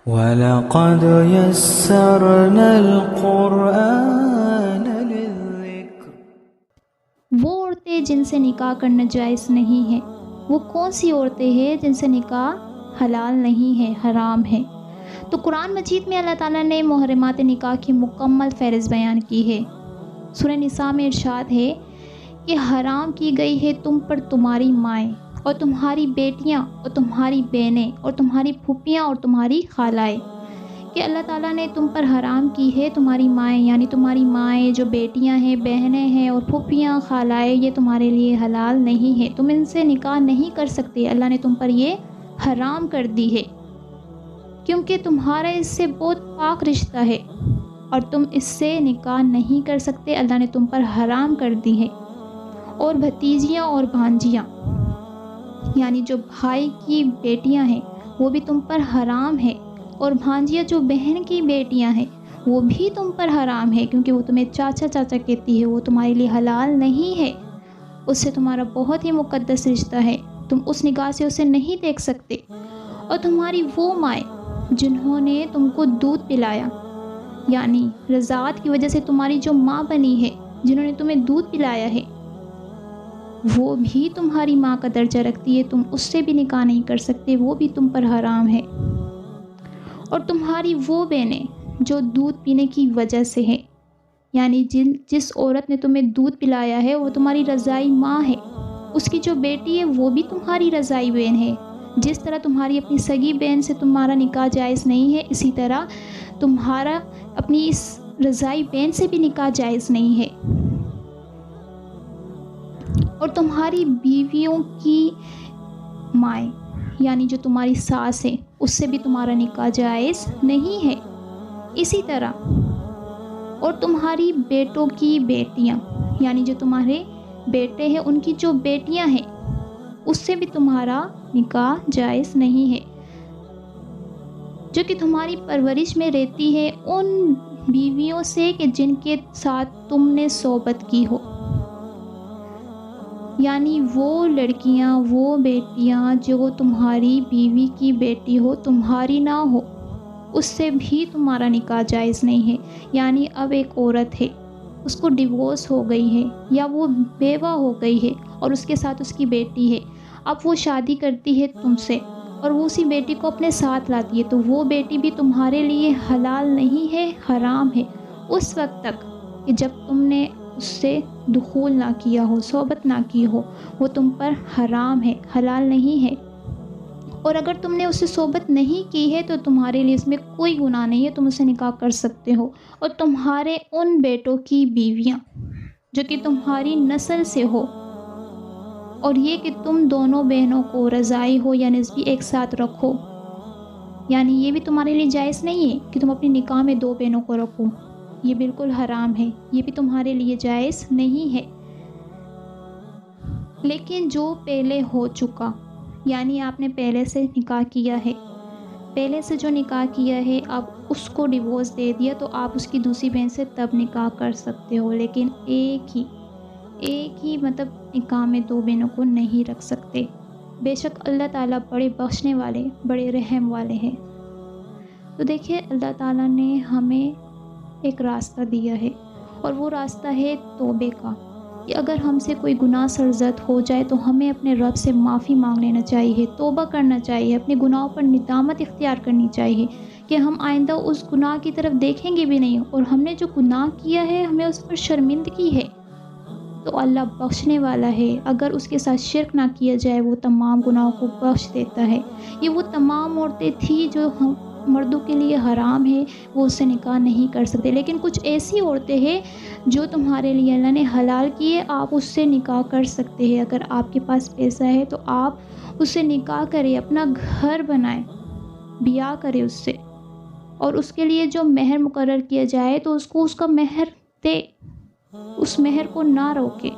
وَلَقَدْ يَسَّرْنَا الْقُرْآنَ لِلذِّكْرِ۔ وہ عورتیں جن سے نکاح کرنا جائز نہیں ہے، وہ کون سی عورتیں ہیں جن سے نکاح حلال نہیں ہے، حرام ہے؟ تو قرآن مجید میں اللہ تعالیٰ نے محرمات نکاح کی مکمل فہرست بیان کی ہے۔ سورہ نساء میں ارشاد ہے کہ حرام کی گئی ہے تم پر تمہاری مائیں اور تمہاری بیٹیاں اور تمہاری بہنیں اور تمہاری پھوپھیاں اور تمہاری خالائیں، کہ اللہ تعالیٰ نے تم پر حرام کی ہے تمہاری مائیں، یعنی تمہاری مائیں جو بیٹیاں ہیں، بہنیں ہیں اور پھوپھیاں خالائیں، یہ تمہارے لیے حلال نہیں ہے، تم ان سے نکاح نہیں کر سکتے، اللہ نے تم پر یہ حرام کر دی ہے، کیونکہ تمہارا اس سے بہت پاک رشتہ ہے اور تم اس سے نکاح نہیں کر سکتے، اللہ نے تم پر حرام کر دی ہے۔ اور بھتیجیاں اور بھانجیاں، یعنی جو بھائی کی بیٹیاں ہیں وہ بھی تم پر حرام ہے، اور بھانجیاں جو بہن کی بیٹیاں ہیں وہ بھی تم پر حرام ہے، کیونکہ وہ تمہیں چاچا چاچا کہتی ہے، وہ تمہارے لیے حلال نہیں ہے، اس سے تمہارا بہت ہی مقدس رشتہ ہے، تم اس نگاہ سے اسے نہیں دیکھ سکتے۔ اور تمہاری وہ مائیں جنہوں نے تم کو دودھ پلایا، یعنی رضاعت کی وجہ سے تمہاری جو ماں بنی ہے، جنہوں نے تمہیں دودھ پلایا ہے، وہ بھی تمہاری ماں کا درجہ رکھتی ہے، تم اس سے بھی نکاح نہیں کر سکتے، وہ بھی تم پر حرام ہے۔ اور تمہاری وہ بہنیں جو دودھ پینے کی وجہ سے ہے، یعنی جس عورت نے تمہیں دودھ پلایا ہے وہ تمہاری رضائی ماں ہے، اس کی جو بیٹی ہے وہ بھی تمہاری رضائی بہن ہے۔ جس طرح تمہاری اپنی سگی بہن سے تمہارا نکاح جائز نہیں ہے، اسی طرح تمہارا اپنی اس رضائی بہن سے بھی نکاح جائز نہیں ہے۔ اور تمہاری بیویوں کی مائیں، یعنی جو تمہاری ساس ہے، اس سے بھی تمہارا نکاح جائز نہیں ہے۔ اسی طرح اور تمہاری بیٹوں کی بیٹیاں، یعنی جو تمہارے بیٹے ہیں ان کی جو بیٹیاں ہیں، اس سے بھی تمہارا نکاح جائز نہیں ہے۔ جو کہ تمہاری پرورش میں رہتی ہے ان بیویوں سے کہ جن کے ساتھ تم نے صحبت کی ہو، یعنی وہ لڑکیاں، وہ بیٹیاں جو تمہاری بیوی کی بیٹی ہو، تمہاری نہ ہو، اس سے بھی تمہارا نکاح جائز نہیں ہے۔ یعنی اب ایک عورت ہے، اس کو ڈیورس ہو گئی ہے یا وہ بیوہ ہو گئی ہے اور اس کے ساتھ اس کی بیٹی ہے، اب وہ شادی کرتی ہے تم سے اور وہ اسی بیٹی کو اپنے ساتھ لاتی ہے، تو وہ بیٹی بھی تمہارے لیے حلال نہیں ہے، حرام ہے، اس وقت تک کہ جب تم نے اس سے دخول نہ کیا ہو، صحبت نہ کی ہو، وہ تم پر حرام ہے، حلال نہیں ہے۔ اور اگر تم نے اس سے صحبت نہیں کی ہے تو تمہارے لیے اس میں کوئی گناہ نہیں ہے، تم اسے نکاح کر سکتے ہو۔ اور تمہارے ان بیٹوں کی بیویاں جو کہ تمہاری نسل سے ہو، اور یہ کہ تم دونوں بہنوں کو رضائی ہو یا نسبی ایک ساتھ رکھو، یعنی یہ بھی تمہارے لیے جائز نہیں ہے کہ تم اپنی نکاح میں دو بہنوں کو رکھو، یہ بالکل حرام ہے، یہ بھی تمہارے لیے جائز نہیں ہے۔ لیکن جو پہلے ہو چکا، یعنی آپ نے پہلے سے نکاح کیا ہے، پہلے سے جو نکاح کیا ہے اب اس کو ڈیورس دے دیا، تو آپ اس کی دوسری بہن سے تب نکاح کر سکتے ہو، لیکن ایک ہی مطلب نکاح میں دو بہنوں کو نہیں رکھ سکتے۔ بے شک اللہ تعالیٰ بڑے بخشنے والے، بڑے رحم والے ہیں۔ تو دیکھیے اللہ تعالیٰ نے ہمیں ایک راستہ دیا ہے، اور وہ راستہ ہے توبے کا، کہ اگر ہم سے کوئی گناہ سرزد ہو جائے تو ہمیں اپنے رب سے معافی مانگ لینا چاہیے، توبہ کرنا چاہیے، اپنے گناہوں پر ندامت اختیار کرنی چاہیے کہ ہم آئندہ اس گناہ کی طرف دیکھیں گے بھی نہیں، اور ہم نے جو گناہ کیا ہے ہمیں اس پر شرمندگی ہے، تو اللہ بخشنے والا ہے، اگر اس کے ساتھ شرک نہ کیا جائے وہ تمام گناہوں کو بخش دیتا ہے۔ یہ وہ تمام عورتیں تھیں جو ہم مردوں کے لیے حرام ہے، وہ اس سے نکاح نہیں کر سکتے، لیکن کچھ ایسی عورتیں ہیں جو تمہارے لیے اللہ نے حلال کیے، آپ اس سے نکاح کر سکتے ہیں۔ اگر آپ کے پاس پیسہ ہے تو آپ اس سے نکاح کریں، اپنا گھر بنائیں، بیاہ کریں اس سے، اور اس کے لیے جو مہر مقرر کیا جائے تو اس کو اس کا مہر دے، اس مہر کو نہ روکے۔